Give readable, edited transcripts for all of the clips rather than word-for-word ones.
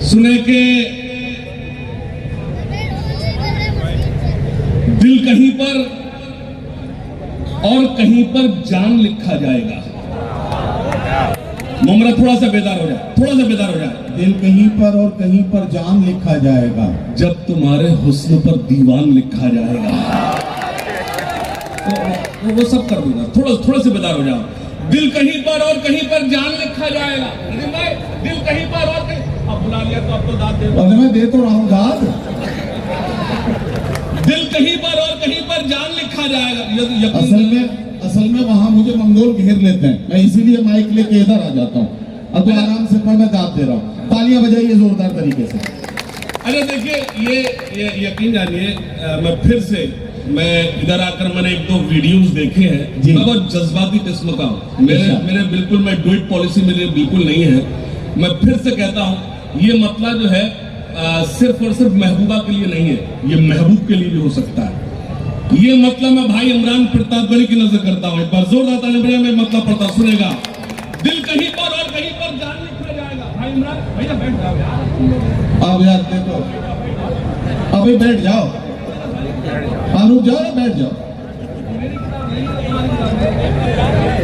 सुने के दिल कहीं पर और कहीं पर जान लिखा जाएगा। मुमरा थोड़ा सा बेदार हो जाए, थोड़ा सा बेदार हो जाए। दिल कहीं पर और कहीं पर जान लिखा जाएगा, जब तुम्हारे हुस्न पर दीवान लिखा जाएगा। तो वो सब कर दूंगा, थोड़ा से बेदार हो जाओ। दिल कहीं पर और कहीं पर जान लिखा जाएगा। दिल कहीं पर और कहीं, अब बुला लिया तो अब तो दाद दे दो। और मैं दे तो रहा हूं दाद। दिल कहीं पर और कहीं पर जान लिखा जाएगा। असल में वहां मुझे मंगोल घेर लेते हैं, मैं इसीलिए माइक लेके इधर आ जाता हूँ। अब तो आराम से मैं दाद दे रहा हूँ। तालियां बजाइए जोरदार तरीके से। अरे देखिए, ये यकीन जानिए, मैं इधर आकर मैंने एक दो वीडियोस देखे हैं। मैं बहुत जज्बाती किस्म का हूँ। मेरे बिल्कुल, मैं डुइट पॉलिसी मेरे बिल्कुल नहीं है। मैं फिर से कहता हूँ, ये मसला जो है सिर्फ और सिर्फ महबूबा के लिए नहीं है, ये महबूब के लिए भी हो सकता है। ये मतलब मैं भाई इमरान प्रतापगढ़ी की नजर करता हूँ। एक बार जोरदार तालियां में मतलब पढ़ता सुनेगा। दिल कहीं पर और कहीं पर जान लिखा जाएगा। भाई इमरान भैया बैठ जाओ यार। अब यार देखो, अभी बैठ जाओ, रुक जाओ या बैठ जाओ।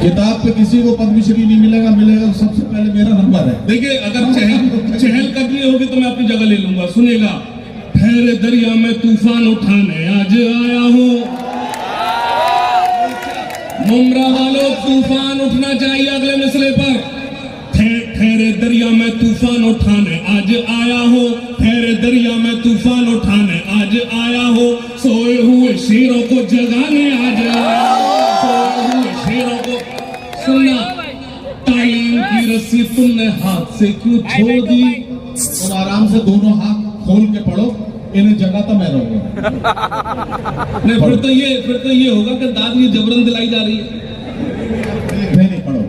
किताब पे किसी को पद्मश्री नहीं मिलेगा, मिलेगा तो सबसे पहले मेरा नंबर है। देखिए, अगर चहल कदमी होगी तो मैं अपनी जगह ले लूंगा। सुनेगा, ठहरे दरिया में तूफान उठाने आज आया हूँ। मुमरा वालों, तूफान उठना चाहिए अगले मिसरे पर। ठहरे दरिया में तूफान उठाने आज आया हूँ। ठहरे दरिया में तूफान उठाने आज आया हूँ। सोए हुए शेरों को जगाने आज आया हूँ। सोए हुए शेरों को सुनना। तालीम की रस्सी तुमने हाथ से क्यों छोड़ दी? तुम आराम से दोनों हाथ खोल के पढ़ो, इन्हें जगह तो मैं रहूंगा। नहीं, फिर तो ये होगा कि दाद ये जबरन दिलाई जा रही है। नहीं, पढ़ो।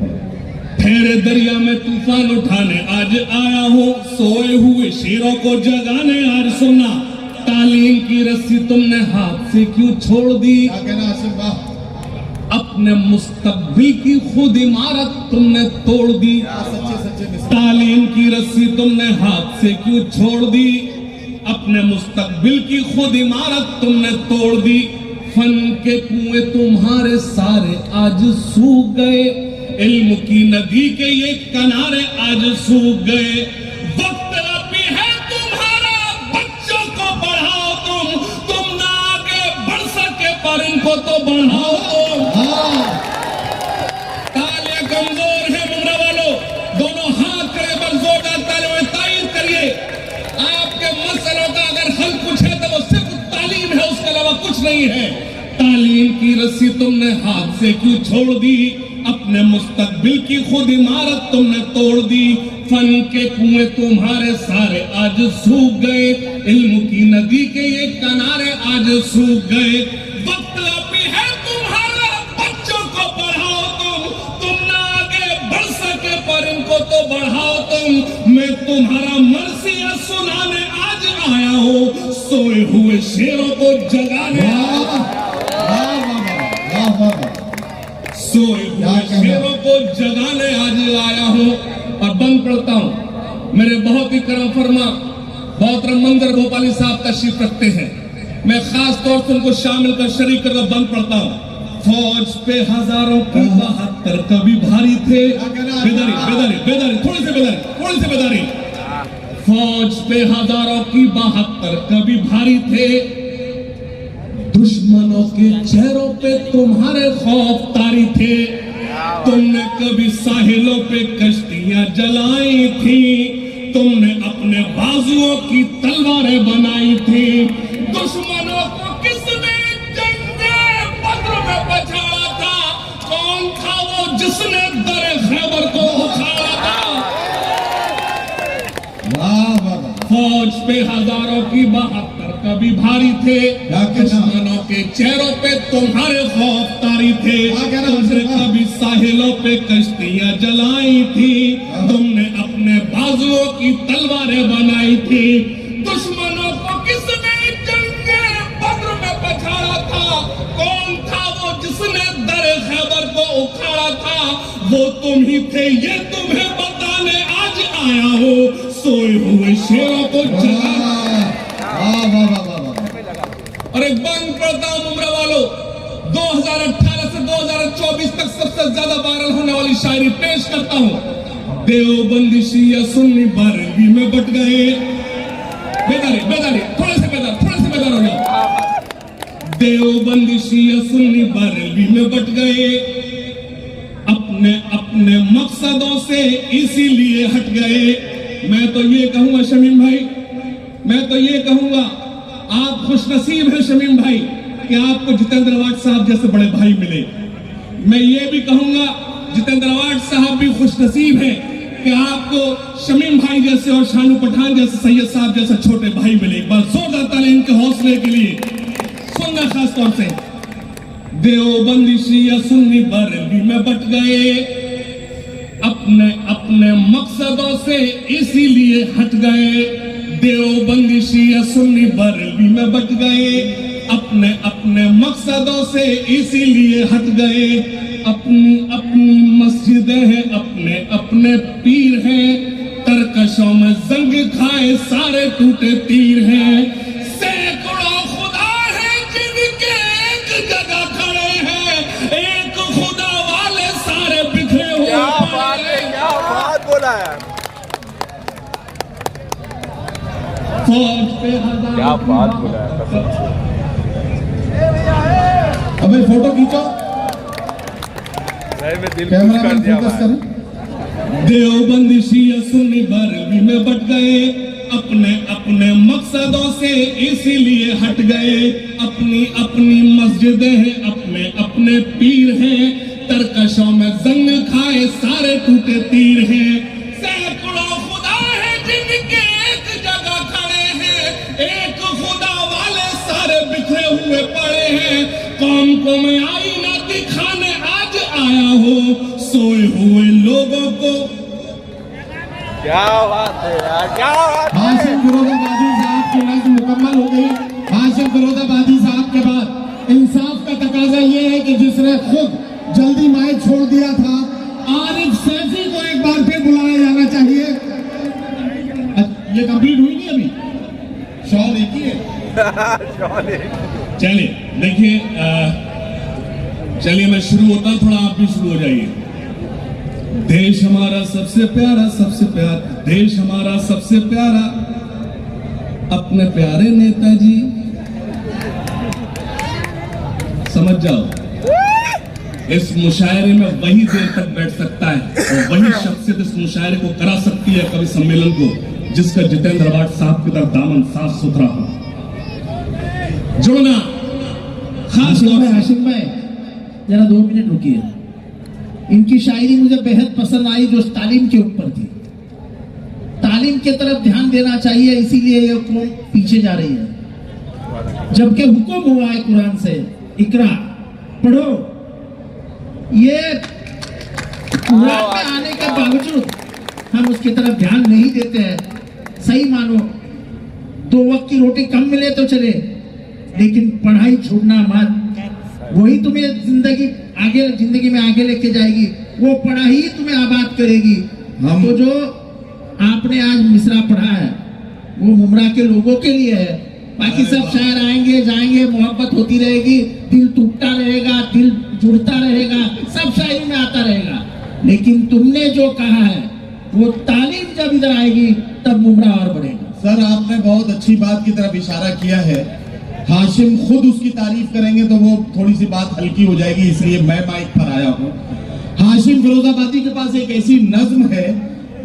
ठहरे दरिया में तूफान उठाने आज आया हूँ। सोए हुए शेरों को जगाने आज सुनना। तालीम की रस्सी तुमने हाथ से क्यों छोड़ दी? क्या कहना आसिफ वाह। अपने मुस्तकबिल की खुद इमारत तुमने तोड़ दी। सच्चे तालीम की रस्सी तुमने हाथ से क्यों छोड़ दी? अपने मुस्तकबिल की खुद इमारत तुमने तोड़ दी। फन के कुएं तुम्हारे सारे आज सूख गए। इल्म की नदी के ये किनारे आज सूख गए। वक्त अभी है तुम्हारा, बच्चों को पढ़ाओ तुम ना आगे बढ़ सके पर इनको तो बढ़ाओ तुम। तालियां कमजोर है मुमरा वालों, दोनों हाथ करे पर जोरदार तालियों में तायीद करिए। आपके मसलों का अगर हल कुछ है तो वो सिर्फ तालीम है, उसके अलावा कुछ नहीं है। तालीम की रस्सी तुमने हाथ से क्यों छोड़ दी? अपने मुस्तकबिल की खुद इमारत तुमने तोड़ दी। फन के कुएं तुम्हारे सारे आज सूख गए। इल्म की नदी के ये किनारे आज सूख गए। वक्त अभी है तुम्हारा, बच्चों को पढ़ाओ तुम ना आगे बढ़ सके पर इनको तो बढ़ाओ तुम। मैं तुम्हारा मर्सिया सुनाने आज आया हूँ। सोए हुए शेरों को जगाने सोए हुए शेरों को जगाने आज आया हूँ। और बंद पढ़ता हूँ। मेरे बहुत ही करम फरमा मोहतरम मंजर भोपाली साहब तशरीफ रखते हैं। मैं खास तौर से उनको शामिल कर शरीक कर बंद पढ़ता हूँ। फौज पे हजारों की 72 कभी भारी थे। बेदारी थोड़ी सी बेदारी। फौज पे हजारों की 72 कभी भारी थे। दुश्मनों के चेहरों पे तुम्हारे खौफ तारी थे। तुमने कभी साहिलों पे कश्तियां जलाई थी। तुमने अपने बाजुओं की तलवारें बनाई थी। दुश्मनों को किसने जंगे बद्र में बचाया था? कौन था वो जिसने दरे खैबर को उखाड़ा था? फौज पे हजारों की 72 कभी भारी थे। दुश्मनों के चेहरों पे तुम्हारे खौफ तारी थे। तुमने कभी साहिलों पे कश्तियां जलाई थी। तुमने अपने बाजुओं की तलवारें बनाई थी। दुश्मनों को किसने जंगे बद्र में पछाड़ा था? कौन था वो जिसने दरे खैबर को उखाड़ा था? वो तुम ही थे, ये तुम्हें बताने आज आया हूँ। सोए हुए शेरों को जगा। वाह वाह वाह वाह वाह। और एक बंद पड़ता हूं मुमरा वालों, 2018 से 2024 तक सबसे ज्यादा वायरल होने वाली शायरी पेश करता हूं। देवबंदी शिया सुन्नी बारहवीं में बट गए। बेदारी थोड़े से बेदार हो जाओ। देवबंदी शिया सुन्नी बारहवीं में बट गए, अपने अपने मकसदों से इसीलिए हट गए। मैं तो ये कहूंगा शमीम भाई, मैं तो ये कहूंगा आप खुशनसीब हैं शमीम भाई कि आपको जितेंद्र अवार्ड साहब जैसे बड़े भाई मिले। मैं ये भी कहूंगा जितेंद्र अवार्ड साहब भी खुशनसीब हैं कि आपको शमीम भाई जैसे और शानू पठान जैसे सैयद साहब जैसे छोटे भाई मिले। एक बार जोरदार ताली इनके हौसले के लिए सुनना खास तौर से। देवबंदी शिया सुन्नी बारहवीं में बट गए, अपने अपने मकसदों से इसीलिए हट गए। देवबंदी शिया सुन्नी बारहवीं में बट गए, अपने अपने मकसदों से इसीलिए हट गए। अपनी अपनी मस्जिदें हैं, अपने अपने पीर हैं, तरकशों में जंग खाए सारे टूटे तीर हैं। सैकड़ों खुदा है जिनके एक जगह खड़े हैं, एक खुदा वाले सारे बिखरे हुए। क्या बात बोला यार, फौज पे हजार क्या बात बोला है। अबे फोटो खींचो, में दिल कैमरा कर मैन दिया फोकस भाई। करें। देवबंदी शिया सुन्नी बारहवीं में बट गए, अपने अपने मकसदों से इसीलिए हट गए। अपनी अपनी मस्जिदें हैं, अपने अपने पीर हैं, तरकशों में जंग खाए सारे टूटे तीर हैं। सैकड़ों खुदा है जिनके एक जगह खड़े हैं, एक खुदा वाले सारे बिखरे हुए पड़े हैं। कौम को मैं आईना दिखाने आज आया हूँ, सोए हुए लोगों को। क्या बात है यार, क्या बात है। हाशिम फिरोजाबादी साहब की नज़्म मुकम्मल हो गई। हाशिम फिरोजाबादी साहब के बाद इंसाफ का तकाजा ये है कि जिसने खुद जल्दी माइक छोड़ दिया था, आरिफ सैफी को एक बार फिर बुलाया जाना चाहिए। ये कंप्लीट हुई नहीं अभी, शॉल एक ही है। चलिए देखिए, चलिए मैं शुरू होता हूं, थोड़ा आप भी शुरू हो जाइए। देश हमारा सबसे प्यारा, सबसे प्यारा देश हमारा सबसे प्यारा, अपने प्यारे नेताजी। समझ जाओ, इस मुशायरे में वही देर तक बैठ सकता है और वही शख्सियत इस मुशायरे को करा सकती है, कवि सम्मेलन को, जिसका जितेंद्र अवार्ड साहब की तरफ दामन साफ सुथरा हो। जुड़ना खास तौर से। हाशिम भाई जरा 2 मिनट रुकिए। इनकी शायरी मुझे बेहद पसंद आई जो तालीम के ऊपर थी। तालीम की तरफ ध्यान देना चाहिए, इसीलिए ये कौम पीछे जा रही है। जबकि हुक्म हुआ है कुरान से, इकरा पढ़ो। ये कुरान में आने के बावजूद हम उसकी तरफ ध्यान नहीं देते हैं। सही मानो 2 वक्त की रोटी कम मिले तो चले, लेकिन पढ़ाई छोड़ना मत। वही तुम्हें जिंदगी में आगे लेके जाएगी, वो पढ़ाई ही तुम्हें आबाद करेगी। तो जो आपने आज मिसरा पढ़ा है वो मुमरा के लोगों के लिए है। बाकी सब शायर आएंगे जाएंगे, मोहब्बत होती रहेगी, दिल टूटता रहेगा, दिल जुड़ता रहेगा, सब शायरी में आता रहेगा। लेकिन तुमने जो कहा है वो तालीम जब इधर आएगी तब मुमरा और बढ़ेगा। सर आपने बहुत अच्छी बात की तरफ इशारा किया है। हाशिम खुद उसकी तारीफ करेंगे तो वो थोड़ी सी बात हल्की हो जाएगी, इसलिए मैं माइक पर आया हूँ। हाशिम फिरोजाबादी के पास एक ऐसी नज्म है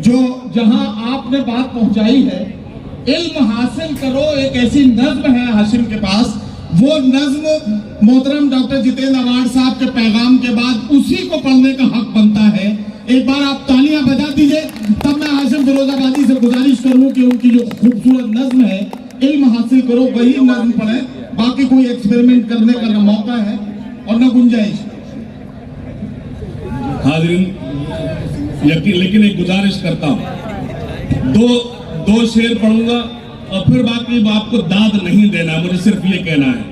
जो जहां आपने बात पहुंचाई है, इल्म हासिल करो, एक ऐसी नज्म है हाशिम के पास। वो नज्म मोहतरम डॉक्टर जितेंद्र अवार्ड साहब के पैगाम के बाद उसी को पढ़ने का हक बनता है। एक बार आप तालियां बजा दीजिए, तब मैं हाशिम फिरोजाबादी से गुजारिश करूं कि उनकी जो खूबसूरत नज्म है, इल्म हासिल करो, वही नज्म पढ़े। बाकी कोई एक्सपेरिमेंट करने का न मौका है और न गुंजाइश। हाजिरीन, लेकिन एक गुजारिश करता हूं, दो शेर पढ़ूंगा और फिर बाकी आपको दाद नहीं देना, मुझे सिर्फ ये कहना है।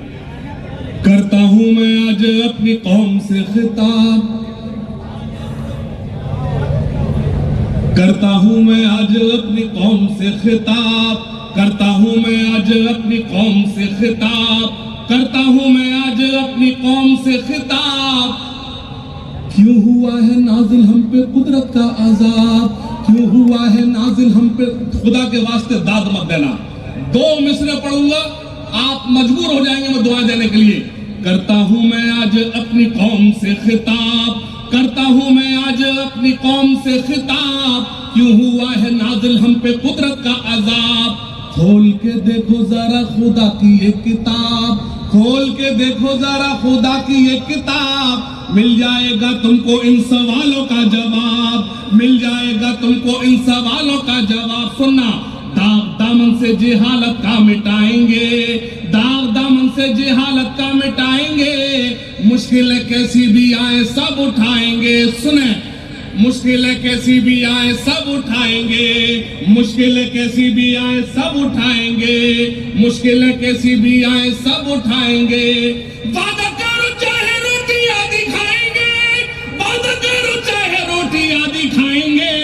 करता हूं मैं आज अपनी कौम से खिताब, करता हूं मैं आज अपनी कौम से खिताब करता हूं मैं आज अपनी कौम से खिताब करता हूं मैं आज अपनी कौम से खिताब। क्यों हुआ है नाजिल हम पे कुदरत का अजाब, क्यों हुआ है नाजिल हम पे। खुदा के वास्ते दाद मत देना। 2 मिसरे पढ़ूंगा, आप मजबूर हो जाएंगे मैं दुआ देने के लिए। करता हूं मैं आज अपनी कौम से खिताब करता हूं मैं आज अपनी कौम से खिताब। क्यों हुआ है नाजिल हम पे कुदरत का अजाब। खोल के देखो जरा खुदा की ये किताब, खोल के देखो जरा खुदा की ये किताब। मिल जाएगा तुमको इन सवालों का जवाब, मिल जाएगा तुमको इन सवालों का जवाब। सुनना, दाग दामन से जेहालत का मिटाएंगे, दाग दामन से जेहालत का मिटाएंगे। मुश्किलें कैसी भी आए सब उठाएंगे। सुने, मुश्किलें कैसी भी आए सब उठाएंगे, मुश्किलें कैसी भी आए सब उठाएंगे, मुश्किलें कैसी भी आए सब उठाएंगे। वादा करो चाहे रोटियां दिखाएंगे, वादा करो चाहे रोटियां दिखाएंगे,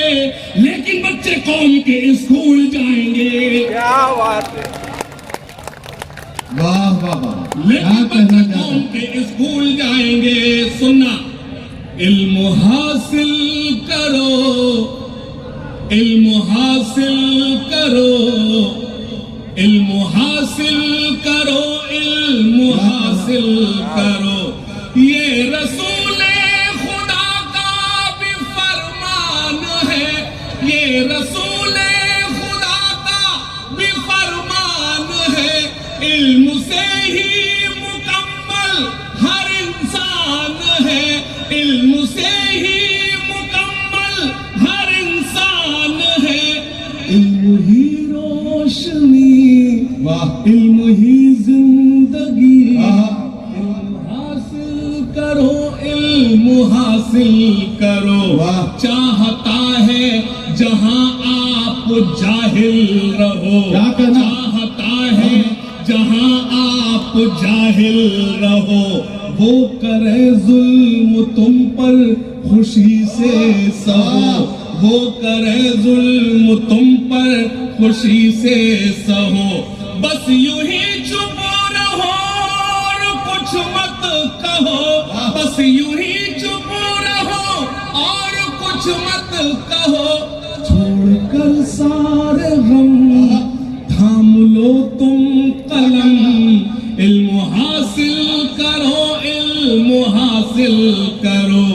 लेकिन बच्चे कौम के स्कूल जाएंगे। क्या बात है। वाह वाह वाह, लेकिन क्या कहना बच्चे कौम के स्कूल जाएंगे। सुनना, इल्म हासिल करो, इल्म हासिल करो, इल्म हासिल करो, इल्म हासिल करो। ये रसूले खुदा का भी फरमान है, ये रसूले खुदा का भी फरमान है। इल्म से ही मुकम्मल हर इंसान है, इल्म से ही मुकम्मल हर इंसान है। इल्म ही रोशनी, वाह, इल्म ही जिंदगी। वाह। इल्म हासिल करो, इल्म हासिल करो। वाह। चाहता है जहां आप जाहिल रहो, क्या कहना? चाहता है जहां आप जाहिल रहो। वो करे जुल्म तुम पर खुशी से सहो, वो करे जुल्म तुम पर खुशी से सहो। बस यूं ही चुप रहो और कुछ मत कहो, बस यूं ही चुप रहो और कुछ मत कहो। छोड़कर सारे गम थाम लो तुम कलम, इल्म हासिल करो, इल्म हासिल करो,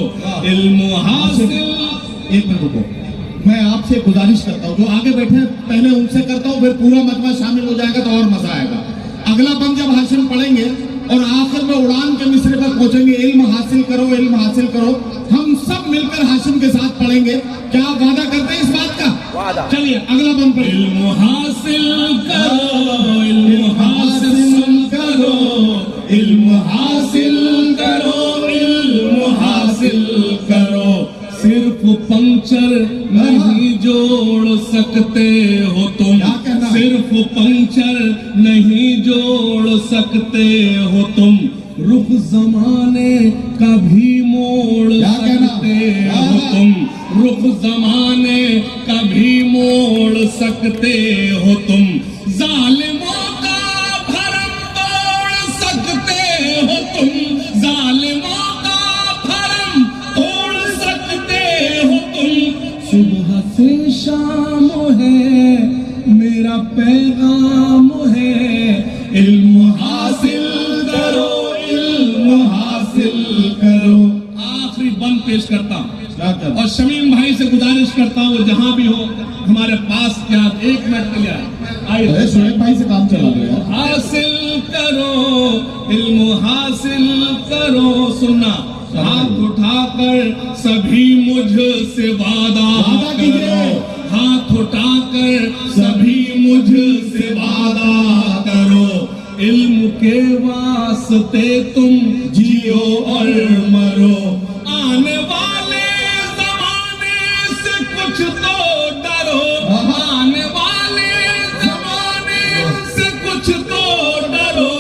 इल्म हासिल। एक मिनट रुको, मैं आपसे गुजारिश करता हूँ, जो आगे बैठे हैं पहले उनसे करता हूँ, फिर पूरा मजमा शामिल हो जाएगा तो और मजा आएगा। अगला बंद जब हाशिम पढ़ेंगे और आखिर में उड़ान के मिसरे पर पहुंचेंगे, इल्म हासिल करो, इल्म हासिल करो, हम सब मिलकर हाशिम के साथ पढ़ेंगे। क्या आप वादा करते हैं इस बात का? वादा। चलिए अगला बंद पढ़िए। इल्म हासिल करो, इल्म हासिल करो, इल्म हासिल करो, इल्म हासिल करो। सिर्फ पंक्चर नहीं जोड़ सकते हो तुम, क्या कहना? सिर्फ पंक्चर नहीं जोड़ सकते हो तुम। रुख जमाने का भी मोड़ क्या कहना? सकते हो तुम, रुख जमाने का भी मोड़ सकते हो तुम। जालिमों का भरम तोड़ सकते हो तुम, जालिमों का भरम तोड़ सकते हो तुम। सुबह से शाम है मेरा पैगाम है, इल्म हासिल करो, इल्म हासिल करो। आखिरी बंद पेश करता हूं क्या कहना? और शमीम भाई से गुजारिश करता हूँ जहां भी हो हमारे पास क्या 1 मिनट के लिए आइए। अरे शोएब भाई से काम चला लो यार। हासिल करो, इल्म हासिल करो। सुनना, हाथ उठाकर सभी मुझसे वादा करो, हाथ उठाकर सभी मुझसे वादा करो। इल्म के वास्ते तुम जियो और मरो। आने वाले जमाने से कुछ तो डरो, आने वाले जमाने से कुछ तो डरो,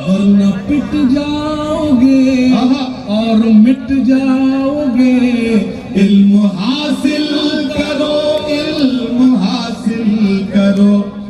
वरना पिट जाओगे और मिट जाओगे। इल्म हासिल करो, इल्म हासिल करो। जो